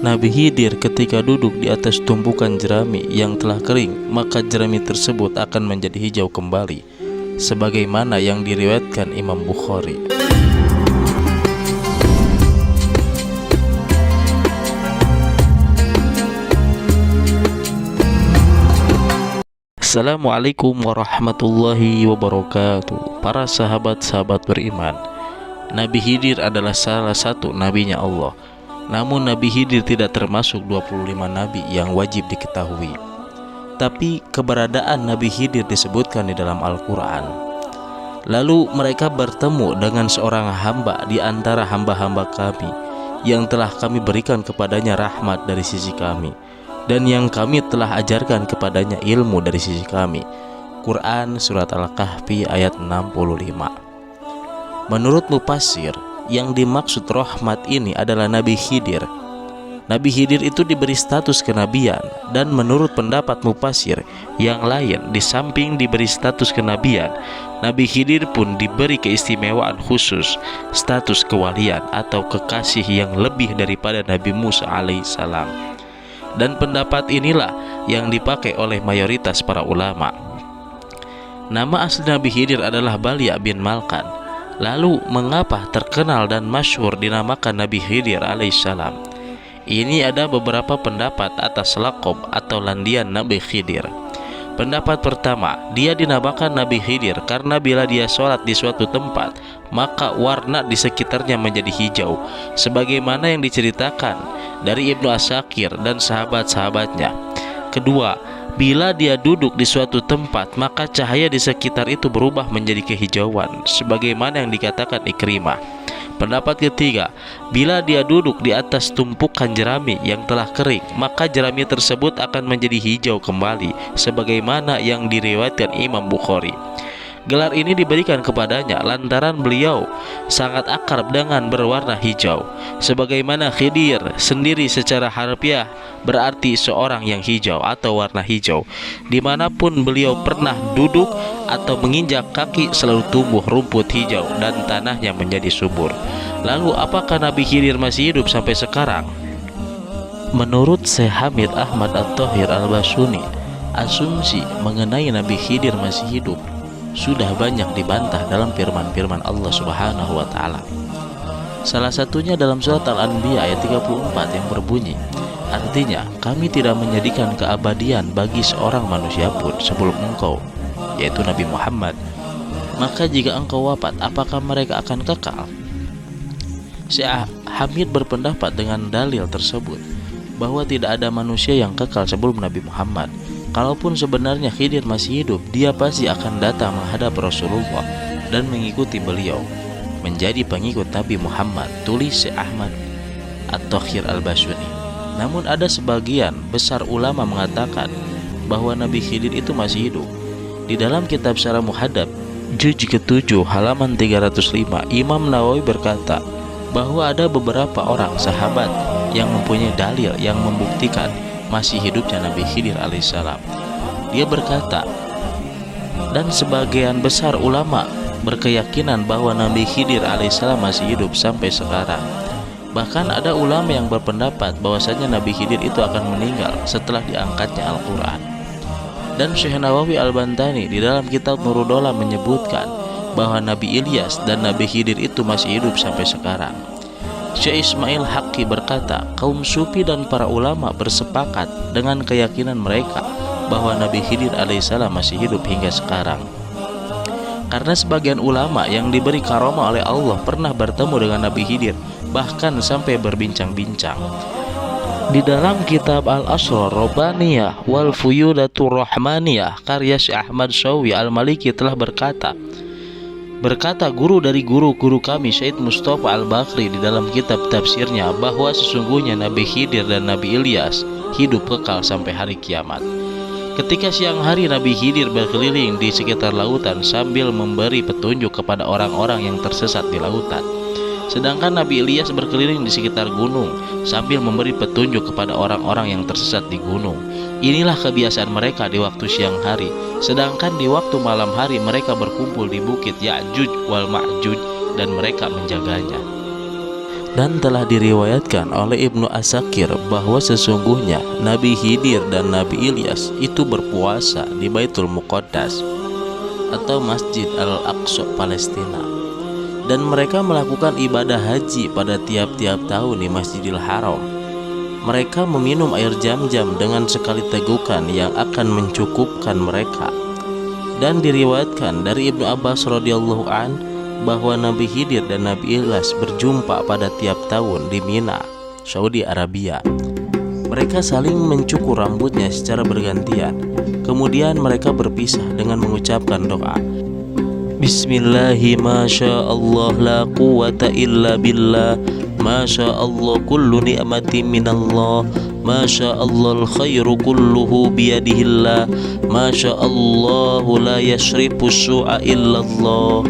Nabi Khidir ketika duduk di atas tumpukan jerami yang telah kering, maka jerami tersebut akan menjadi hijau kembali, sebagaimana yang diriwayatkan Imam Bukhari. Assalamualaikum warahmatullahi wabarakatuh. Para sahabat-sahabat beriman, Nabi Khidir adalah salah satu nabinya Allah. Namun Nabi Khidir tidak termasuk 25 nabi yang wajib diketahui. Tapi keberadaan Nabi Khidir disebutkan di dalam Al-Quran. Lalu mereka bertemu dengan seorang hamba di antara hamba-hamba kami, yang telah kami berikan kepadanya rahmat dari sisi kami, dan yang kami telah ajarkan kepadanya ilmu dari sisi kami. Quran Surat Al-Kahfi ayat 65. Menurut mufassir, yang dimaksud rahmat ini adalah Nabi Khidir. Nabi Khidir itu diberi status kenabian, dan menurut pendapat mufassir yang lain, di samping diberi status kenabian, Nabi Khidir pun diberi keistimewaan khusus, status kewalian atau kekasih yang lebih daripada Nabi Musa alaihissalam. Dan pendapat inilah yang dipakai oleh mayoritas para ulama. Nama asli Nabi Khidir adalah Balya bin Malkan. Lalu mengapa terkenal dan masyhur dinamakan Nabi Khidir alaihissalam? Ini ada beberapa pendapat atas lakob atau landian Nabi Khidir. Pendapat pertama, dia dinamakan Nabi Khidir karena bila dia sholat di suatu tempat, maka warna di sekitarnya menjadi hijau, sebagaimana yang diceritakan dari Ibnu Asakir dan sahabat-sahabatnya. Kedua, bila dia duduk di suatu tempat, maka cahaya di sekitar itu berubah menjadi kehijauan, sebagaimana yang dikatakan Ikrimah. Pendapat ketiga, bila dia duduk di atas tumpukan jerami yang telah kering, maka jerami tersebut akan menjadi hijau kembali, sebagaimana yang diriwayatkan Imam Bukhari. Gelar ini diberikan kepadanya lantaran beliau sangat akrab dengan berwarna hijau, sebagaimana Khidir sendiri secara harfiah berarti seorang yang hijau atau warna hijau. Dimanapun beliau pernah duduk atau menginjak kaki selalu tumbuh rumput hijau dan tanahnya menjadi subur. Lalu apakah Nabi Khidir masih hidup sampai sekarang? Menurut Syekh Hamid Ahmad At-Thahir Al-Basuni, asumsi mengenai Nabi Khidir masih hidup sudah banyak dibantah dalam firman-firman Allah Subhanahu wa taala. Salah satunya dalam surat Al-Anbiya ayat 34 yang berbunyi, artinya kami tidak menjadikan keabadian bagi seorang manusia pun sebelum engkau, yaitu Nabi Muhammad. Maka jika engkau wafat, apakah mereka akan kekal? Syekh Hamid berpendapat dengan dalil tersebut bahwa tidak ada manusia yang kekal sebelum Nabi Muhammad. Kalaupun sebenarnya Khidir masih hidup, dia pasti akan datang menghadap Rasulullah dan mengikuti beliau, menjadi pengikut Nabi Muhammad, tulis Syekh Ahmad At-Thahir Al-Basuni. Namun ada sebagian besar ulama mengatakan bahwa Nabi Khidir itu masih hidup. Di dalam kitab Syarah Muhadzab juz ke-7 halaman 305, Imam Nawawi berkata bahwa ada beberapa orang sahabat yang mempunyai dalil yang membuktikan masih hidupnya Nabi Khidir alaihissalam. Dia berkata, dan sebagian besar ulama berkeyakinan bahwa Nabi Khidir alaihissalam masih hidup sampai sekarang. Bahkan ada ulama yang berpendapat bahwasanya Nabi Khidir itu akan meninggal setelah diangkatnya Al-Quran. Dan Syekh Nawawi Al-Bantani di dalam kitab Nurul Dola menyebutkan bahwa Nabi Ilyas dan Nabi Khidir itu masih hidup sampai sekarang. Syekh Ismail Haqqi berkata, kaum sufi dan para ulama bersepakat dengan keyakinan mereka bahwa Nabi Khidir alaihissalam masih hidup hingga sekarang. Karena sebagian ulama yang diberi karamah oleh Allah pernah bertemu dengan Nabi Khidir, bahkan sampai berbincang-bincang. Di dalam kitab Al-Asrar Rabbaniyah wal Fuyudatur Rahmaniyah karya Syekh Ahmad Syawi Al-Maliki telah berkata guru dari guru-guru kami Syed Mustafa Al-Bakri di dalam kitab tafsirnya bahwa sesungguhnya Nabi Khidir dan Nabi Ilyas hidup kekal sampai hari kiamat. Ketika siang hari Nabi Khidir berkeliling di sekitar lautan sambil memberi petunjuk kepada orang-orang yang tersesat di lautan. Sedangkan Nabi Ilyas berkeliling di sekitar gunung sambil memberi petunjuk kepada orang-orang yang tersesat di gunung. Inilah kebiasaan mereka di waktu siang hari. Sedangkan di waktu malam hari mereka berkumpul di bukit Ya'juj wal Ma'juj dan mereka menjaganya. Dan telah diriwayatkan oleh Ibnu Asakir bahwa sesungguhnya Nabi Khidir dan Nabi Ilyas itu berpuasa di Baitul Muqaddas atau Masjid Al-Aqsa Palestina, dan mereka melakukan ibadah haji pada tiap-tiap tahun di Masjidil Haram. Mereka meminum air Zam-Zam dengan sekali tegukan yang akan mencukupkan mereka. Dan diriwayatkan dari Ibnu Abbas radhiyallahu an bahwa Nabi Khidir dan Nabi Ilyas berjumpa pada tiap tahun di Mina, Saudi Arabia. Mereka saling mencukur rambutnya secara bergantian. Kemudian mereka berpisah dengan mengucapkan doa, Bismillahi masya Allah la quwata illa billah, masya Allah kullu ni'mati minallah, masya Allah khairu kulluhu biyadihillah, masya Allah la yashrifu su'a illallah.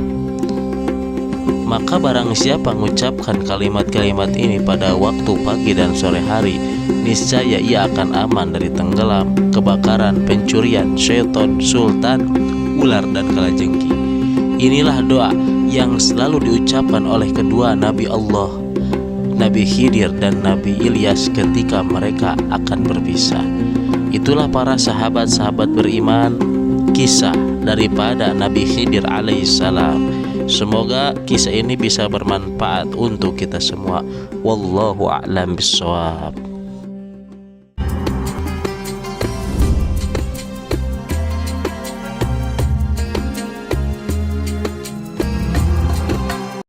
Maka barang siapa mengucapkan kalimat-kalimat ini pada waktu pagi dan sore hari, niscaya ia akan aman dari tenggelam, kebakaran, pencurian, syaitan, sultan, ular, dan kalajengki. Inilah doa yang selalu diucapkan oleh kedua Nabi Allah, Nabi Khidir dan Nabi Ilyas ketika mereka akan berpisah. Itulah para sahabat-sahabat beriman, kisah daripada Nabi Khidir alaihissalam. Semoga kisah ini bisa bermanfaat untuk kita semua. Wallahu a'lam bishawab.